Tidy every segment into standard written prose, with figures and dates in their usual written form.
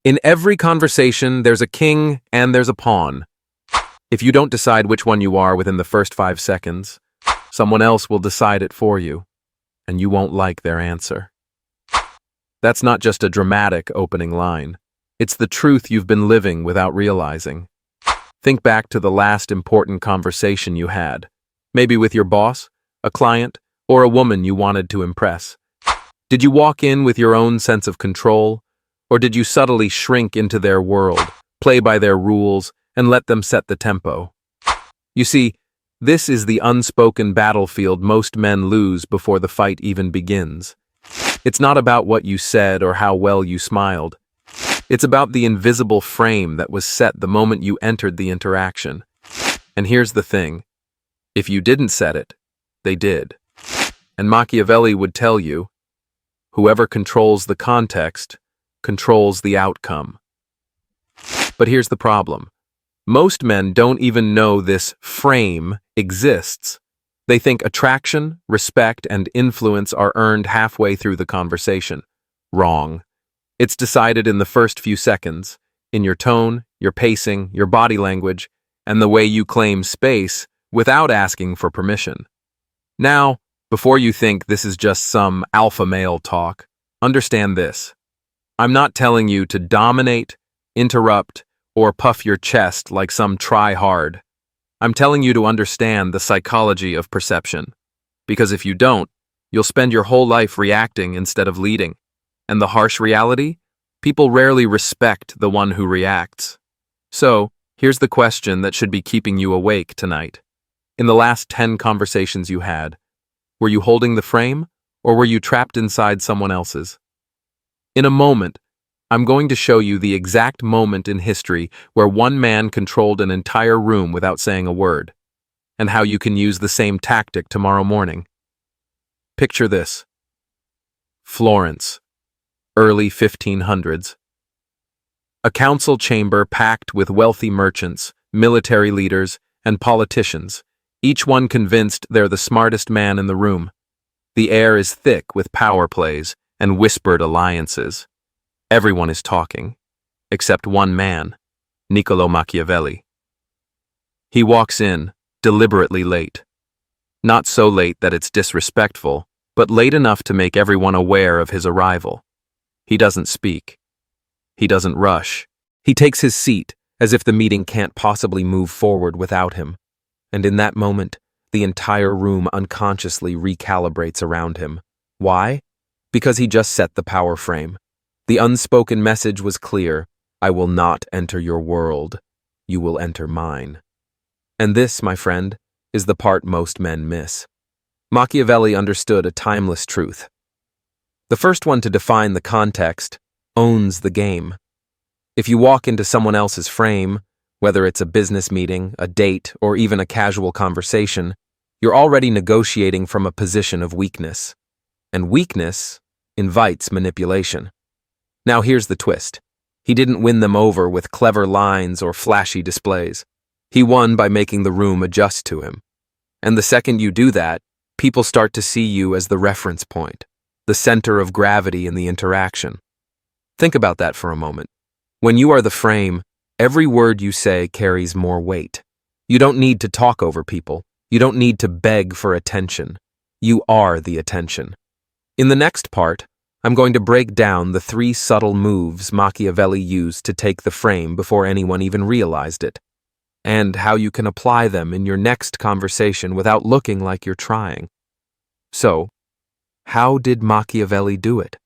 In every conversation, there's a king and there's a pawn. If you don't decide which one you are within the first 5 seconds, someone else will decide it for you, and you won't like their answer. That's not just a dramatic opening line. It's the truth you've been living without realizing. Think back to the last important conversation you had, maybe with your boss, a client, or a woman you wanted to impress. Did you walk in with your own sense of control, or did you subtly shrink into their world, play by their rules, and let them set the tempo? You see, this is the unspoken battlefield most men lose before the fight even begins. It's not about what you said or how well you smiled. It's about the invisible frame that was set the moment you entered the interaction. And here's the thing. If you didn't set it, they did. And Machiavelli would tell you, whoever controls the context controls the outcome. But here's the problem. Most men don't even know this frame exists. They think attraction, respect, and influence are earned halfway through the conversation. Wrong. It's decided in the first few seconds, in your tone, your pacing, your body language, and the way you claim space without asking for permission. Now, before you think this is just some alpha male talk, understand this. I'm not telling you to dominate, interrupt, or puff your chest like some try-hard. I'm telling you to understand the psychology of perception. Because if you don't, you'll spend your whole life reacting instead of leading. And the harsh reality? People rarely respect the one who reacts. So, here's the question that should be keeping you awake tonight. In the last 10 conversations you had, were you holding the frame, or were you trapped inside someone else's? In a moment, I'm going to show you the exact moment in history where one man controlled an entire room without saying a word, and how you can use the same tactic tomorrow morning. Picture this. Florence, early 1500s. A council chamber packed with wealthy merchants, military leaders, and politicians, each one convinced they're the smartest man in the room. The air is thick with power plays and whispered alliances. Everyone is talking, except one man, Niccolò Machiavelli. He walks in, deliberately late. Not so late that it's disrespectful, but late enough to make everyone aware of his arrival. He doesn't speak. He doesn't rush. He takes his seat, as if the meeting can't possibly move forward without him. And in that moment, the entire room unconsciously recalibrates around him. Why? Because he just set the power frame. The unspoken message was clear. I will not enter your world. You will enter mine. And this, my friend, is the part most men miss. Machiavelli understood a timeless truth. The first one to define the context owns the game. If you walk into someone else's frame, whether it's a business meeting, a date, or even a casual conversation, you're already negotiating from a position of weakness. And weakness invites manipulation. Now here's the twist. He didn't win them over with clever lines or flashy displays. He won by making the room adjust to him. And the second you do that, people start to see you as the reference point, the center of gravity in the interaction. Think about that for a moment. When you are the frame, every word you say carries more weight. You don't need to talk over people. You don't need to beg for attention. You are the attention. In the next part, I'm going to break down the 3 subtle moves Machiavelli used to take the frame before anyone even realized it, and how you can apply them in your next conversation without looking like you're trying. So, how did Machiavelli do it?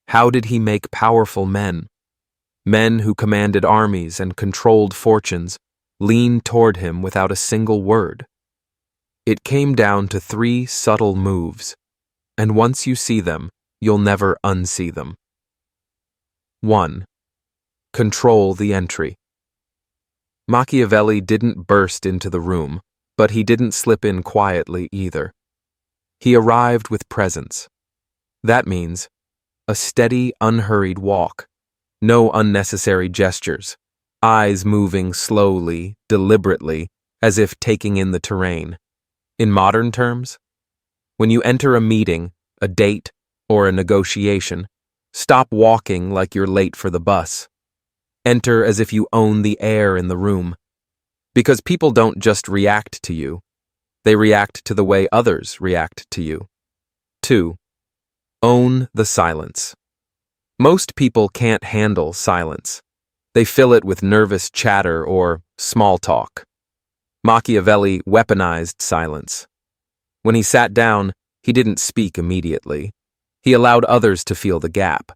How did he make powerful men? Men who commanded armies and controlled fortunes lean toward him without a single word. It came down to 3 subtle moves, and once you see them, you'll never unsee them. 1. Control the entry. Machiavelli didn't burst into the room, but he didn't slip in quietly either. He arrived with presence. That means a steady, unhurried walk, no unnecessary gestures, eyes moving slowly, deliberately, as if taking in the terrain. In modern terms, when you enter a meeting, a date, or a negotiation, stop walking like you're late for the bus. Enter as if you own the air in the room. Because people don't just react to you, they react to the way others react to you. 2. Own the silence. Most people can't handle silence. They fill it with nervous chatter or small talk. Machiavelli weaponized silence. When he sat down, he didn't speak immediately. He allowed others to feel the gap.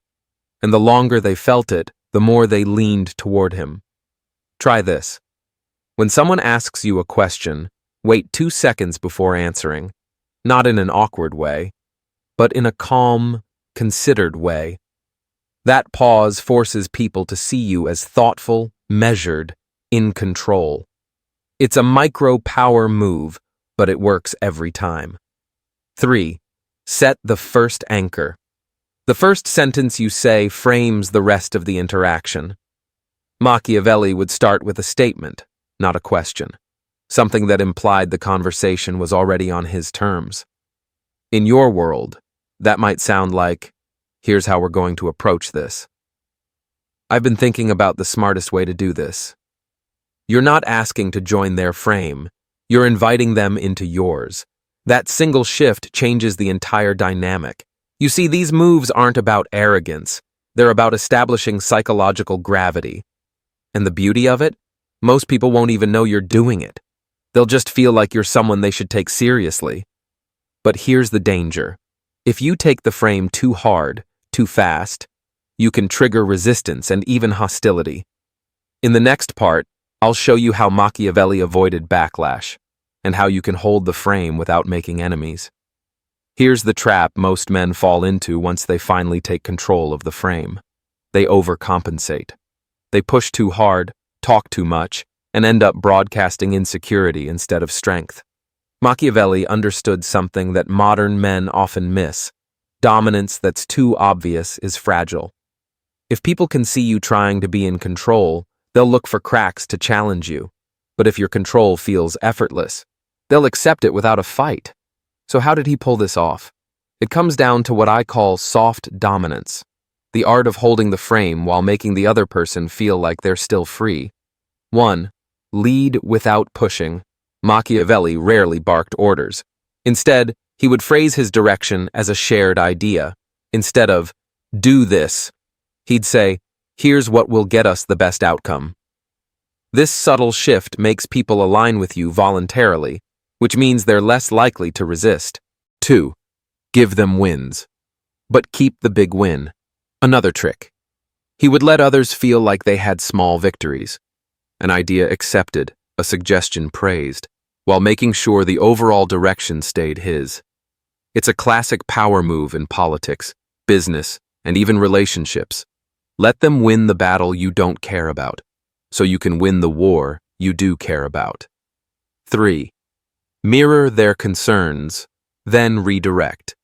And the longer they felt it, the more they leaned toward him. Try this. When someone asks you a question, wait 2 seconds before answering, not in an awkward way, but in a calm, considered way. That pause forces people to see you as thoughtful, measured, in control. It's a micro-power move, but it works every time. 3. Set the first anchor. The first sentence you say frames the rest of the interaction. Machiavelli would start with a statement, not a question, something that implied the conversation was already on his terms. In your world, that might sound like, here's how we're going to approach this. I've been thinking about the smartest way to do this. You're not asking to join their frame, you're inviting them into yours. That single shift changes the entire dynamic. You see, these moves aren't about arrogance, they're about establishing psychological gravity. And the beauty of it? Most people won't even know you're doing it. They'll just feel like you're someone they should take seriously. But here's the danger. If you take the frame too hard, too fast, you can trigger resistance and even hostility. In the next part, I'll show you how Machiavelli avoided backlash, and how you can hold the frame without making enemies. Here's the trap most men fall into once they finally take control of the frame. They overcompensate. They push too hard, talk too much, and end up broadcasting insecurity instead of strength. Machiavelli understood something that modern men often miss. Dominance that's too obvious is fragile. If people can see you trying to be in control, they'll look for cracks to challenge you. But if your control feels effortless, they'll accept it without a fight. So how did he pull this off? It comes down to what I call soft dominance, the art of holding the frame while making the other person feel like they're still free. 1. Lead without pushing. Machiavelli rarely barked orders. Instead, he would phrase his direction as a shared idea. Instead of, do this, he'd say, here's what will get us the best outcome. This subtle shift makes people align with you voluntarily, which means they're less likely to resist. 2. Give them wins. But keep the big win. Another trick. He would let others feel like they had small victories. An idea accepted, a suggestion praised, while making sure the overall direction stayed his. It's a classic power move in politics, business, and even relationships. Let them win the battle you don't care about, so you can win the war you do care about. 3. Mirror their concerns, then redirect.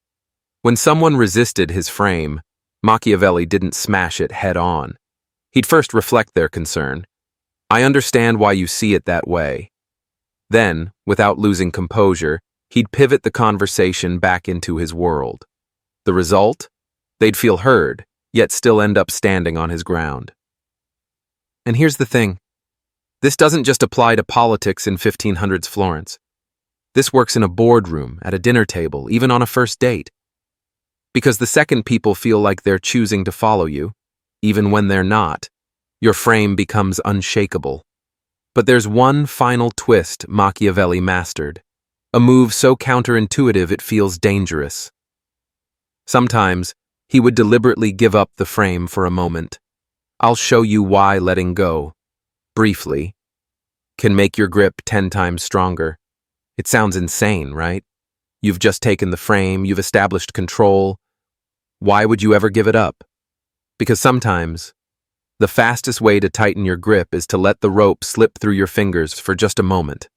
When someone resisted his frame, Machiavelli didn't smash it head on. He'd first reflect their concern. I understand why you see it that way. Then, without losing composure, he'd pivot the conversation back into his world. The result? They'd feel heard, yet still end up standing on his ground. And here's the thing. This doesn't just apply to politics in 1500s Florence. This works in a boardroom, at a dinner table, even on a first date. Because the second people feel like they're choosing to follow you, even when they're not, your frame becomes unshakable. But there's one final twist Machiavelli mastered, a move so counterintuitive it feels dangerous. Sometimes, he would deliberately give up the frame for a moment. I'll show you why letting go, briefly, can make your grip 10 times stronger. It sounds insane, right? You've just taken the frame, you've established control. Why would you ever give it up? Because sometimes, the fastest way to tighten your grip is to let the rope slip through your fingers for just a moment.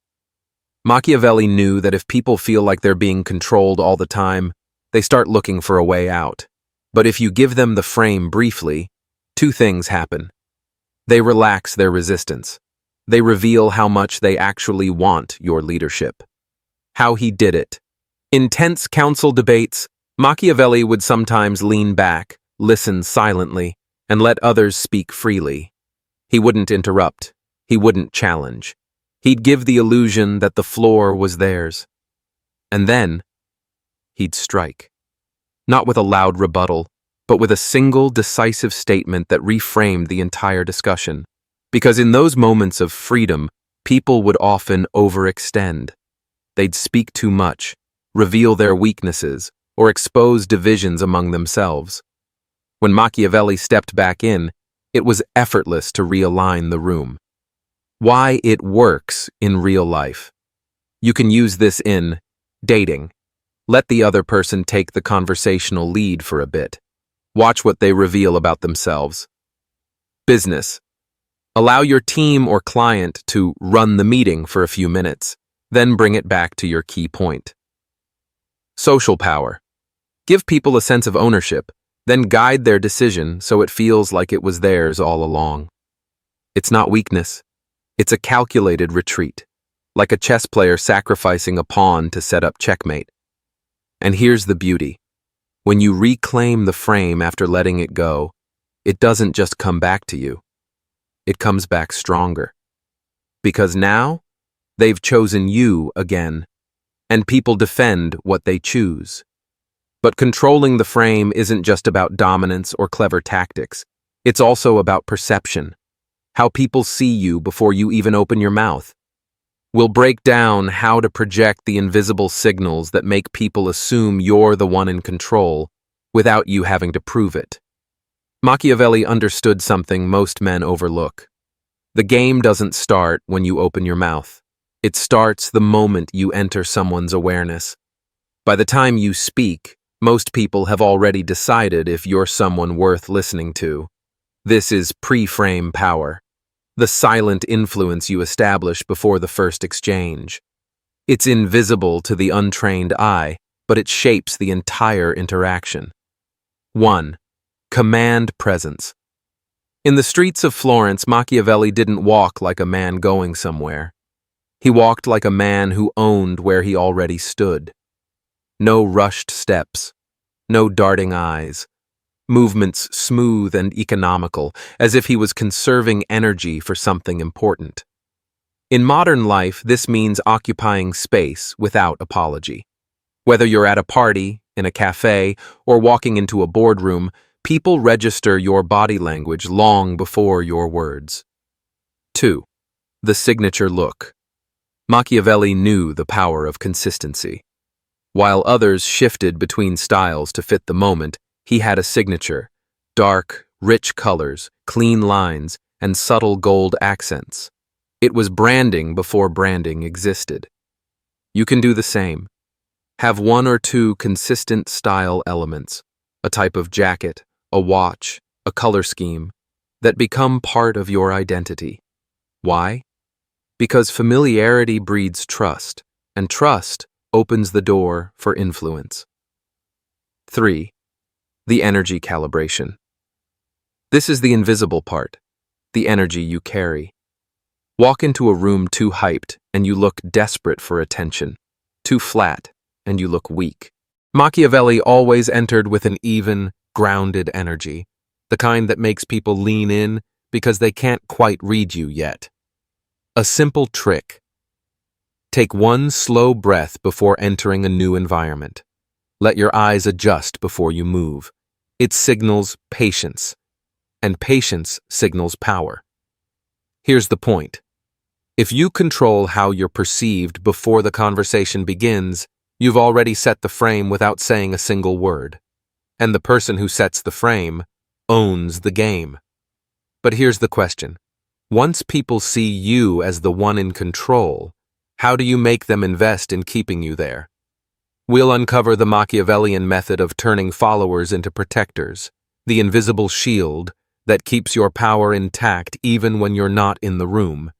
Machiavelli knew that if people feel like they're being controlled all the time, they start looking for a way out. But if you give them the frame briefly, 2 things happen. They relax their resistance. They reveal how much they actually want your leadership. How he did it. In tense council debates, Machiavelli would sometimes lean back, listen silently, and let others speak freely. He wouldn't interrupt. He wouldn't challenge. He'd give the illusion that the floor was theirs. And then, he'd strike. Not with a loud rebuttal, but with a single decisive statement that reframed the entire discussion. Because in those moments of freedom, people would often overextend. They'd speak too much, reveal their weaknesses, or expose divisions among themselves. When Machiavelli stepped back in, it was effortless to realign the room. Why it works in real life. You can use this in dating. Let the other person take the conversational lead for a bit. Watch what they reveal about themselves. Business. Allow your team or client to run the meeting for a few minutes, then bring it back to your key point. Social power. Give people a sense of ownership, then guide their decision so it feels like it was theirs all along. It's not weakness. It's a calculated retreat, like a chess player sacrificing a pawn to set up checkmate. And here's the beauty. When you reclaim the frame after letting it go, it doesn't just come back to you. It comes back stronger. Because now, they've chosen you again, and people defend what they choose. But controlling the frame isn't just about dominance or clever tactics. It's also about perception. How people see you before you even open your mouth. We'll break down how to project the invisible signals that make people assume you're the one in control without you having to prove it. Machiavelli understood something most men overlook. The game doesn't start when you open your mouth. It starts the moment you enter someone's awareness. By the time you speak, most people have already decided if you're someone worth listening to. This is pre-frame power. The silent influence you establish before the first exchange. It's invisible to the untrained eye, but it shapes the entire interaction. 1. Command presence. In the streets of Florence, Machiavelli didn't walk like a man going somewhere. He walked like a man who owned where he already stood. No rushed steps, no darting eyes. Movements smooth and economical, as if he was conserving energy for something important. In modern life, this means occupying space without apology. Whether you're at a party, in a cafe, or walking into a boardroom, people register your body language long before your words. 2. The signature look. Machiavelli knew the power of consistency. While others shifted between styles to fit the moment, he had a signature: dark, rich colors, clean lines, and subtle gold accents. It was branding before branding existed. You can do the same. Have 1 or 2 consistent style elements, a type of jacket, a watch, a color scheme, that become part of your identity. Why? Because familiarity breeds trust, and trust opens the door for influence. 3. The energy calibration. This is the invisible part, the energy you carry. Walk into a room too hyped and you look desperate for attention, too flat and you look weak. Machiavelli always entered with an even, grounded energy, the kind that makes people lean in because they can't quite read you yet. A simple trick. Take 1 slow breath before entering a new environment. Let your eyes adjust before you move. It signals patience, and patience signals power. Here's the point. If you control how you're perceived before the conversation begins, you've already set the frame without saying a single word. And the person who sets the frame owns the game. But here's the question. Once people see you as the one in control, how do you make them invest in keeping you there? We'll uncover the Machiavellian method of turning followers into protectors, the invisible shield that keeps your power intact even when you're not in the room.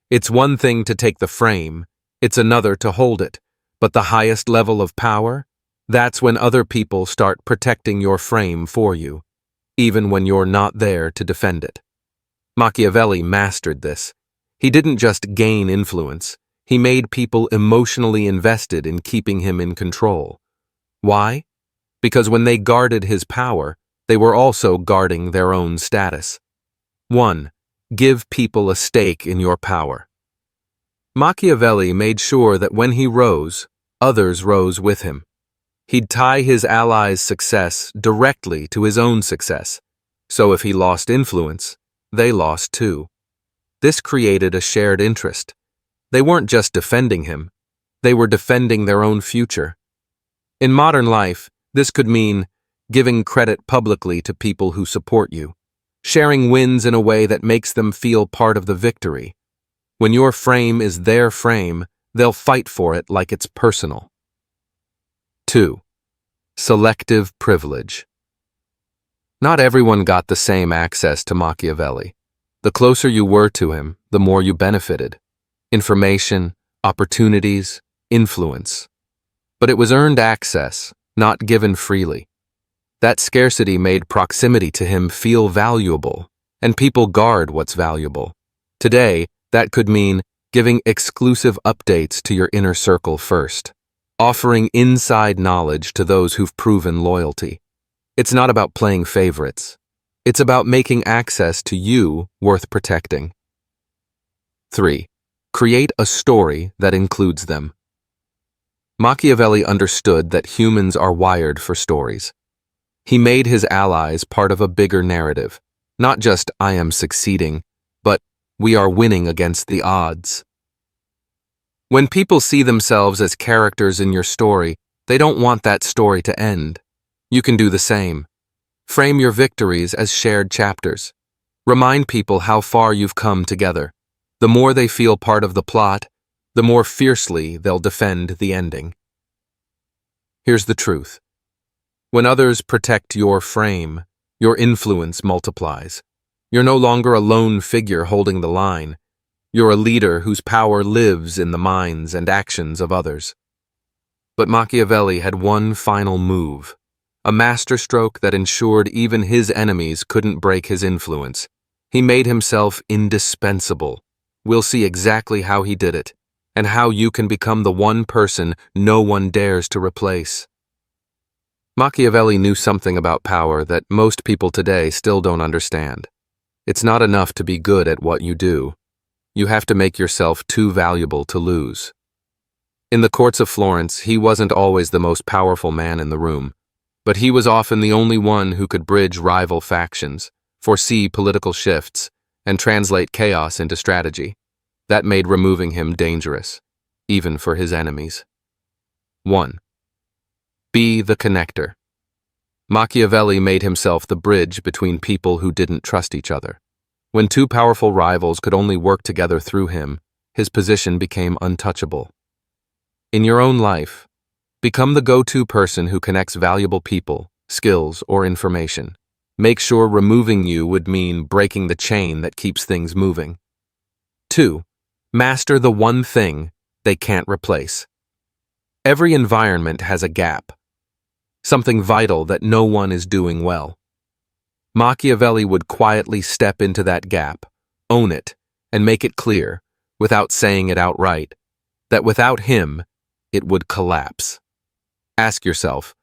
It's one thing to take the frame, it's another to hold it, but the highest level of power? That's when other people start protecting your frame for you, even when you're not there to defend it. Machiavelli mastered this. He didn't just gain influence. He made people emotionally invested in keeping him in control. Why? Because when they guarded his power, they were also guarding their own status. 1. Give people a stake in your power. Machiavelli made sure that when he rose, others rose with him. He'd tie his allies' success directly to his own success, so if he lost influence, they lost too. This created a shared interest. They weren't just defending him, they were defending their own future. In modern life, this could mean giving credit publicly to people who support you, sharing wins in a way that makes them feel part of the victory. When your frame is their frame, they'll fight for it like it's personal. 2. Selective privilege. Not everyone got the same access to Machiavelli. The closer you were to him, the more you benefited. Information, opportunities, influence. But it was earned access, not given freely. That scarcity made proximity to him feel valuable, and people guard what's valuable. Today, that could mean giving exclusive updates to your inner circle first, offering inside knowledge to those who've proven loyalty. It's not about playing favorites. It's about making access to you worth protecting. 3. Create a story that includes them. Machiavelli understood that humans are wired for stories. He made his allies part of a bigger narrative, not just I am succeeding, but we are winning against the odds. When people see themselves as characters in your story, they don't want that story to end. You can do the same. Frame your victories as shared chapters. Remind people how far you've come together. The more they feel part of the plot, the more fiercely they'll defend the ending. Here's the truth. When others protect your frame, your influence multiplies. You're no longer a lone figure holding the line. You're a leader whose power lives in the minds and actions of others. But Machiavelli had one final move, a masterstroke that ensured even his enemies couldn't break his influence. He made himself indispensable. We'll see exactly how he did it, and how you can become the one person no one dares to replace. Machiavelli knew something about power that most people today still don't understand. It's not enough to be good at what you do. You have to make yourself too valuable to lose. In the courts of Florence, he wasn't always the most powerful man in the room, but he was often the only one who could bridge rival factions, foresee political shifts, and translate chaos into strategy. That made removing him dangerous, even for his enemies. 1. Be the connector. Machiavelli made himself the bridge between people who didn't trust each other. When two powerful rivals could only work together through him, his position became untouchable. In your own life, become the go-to person who connects valuable people, skills, or information. Make sure removing you would mean breaking the chain that keeps things moving. 2. Master the one thing they can't replace. Every environment has a gap, something vital that no one is doing well. Machiavelli would quietly step into that gap, own it, and make it clear, without saying it outright, that without him, it would collapse. Ask yourself,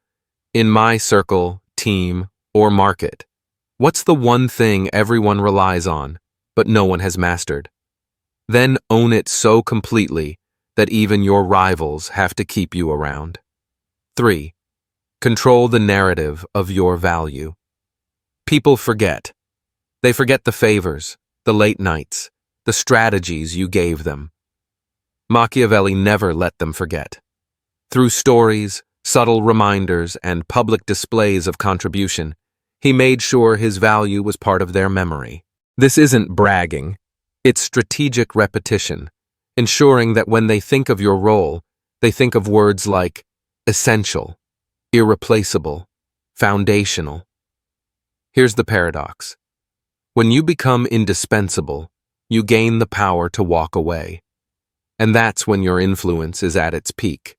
in my circle, team, or market, what's the one thing everyone relies on, but no one has mastered? Then own it so completely that even your rivals have to keep you around. 3. Control the narrative of your value. People forget. They forget the favors, the late nights, the strategies you gave them. Machiavelli never let them forget. Through stories, subtle reminders, and public displays of contribution, he made sure his value was part of their memory. This isn't bragging. It's strategic repetition, ensuring that when they think of your role, they think of words like essential, irreplaceable, foundational. Here's the paradox. When you become indispensable, you gain the power to walk away. And that's when your influence is at its peak.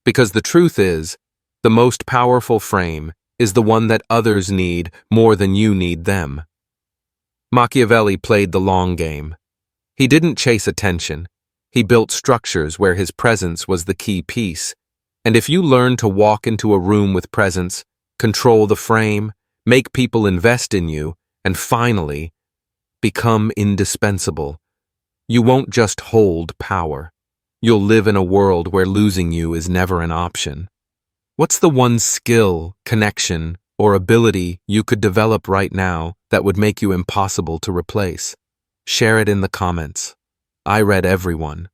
Because the truth is, the most powerful frame is the one that others need more than you need them. Machiavelli played the long game. He didn't chase attention. He built structures where his presence was the key piece. And if you learn to walk into a room with presence, control the frame, make people invest in you, and finally, Become indispensable. You won't just hold power. You'll live in a world where losing you is never an option. What's the one skill, connection, or ability you could develop right now that would make you impossible to replace? Share it in the comments. I read everyone.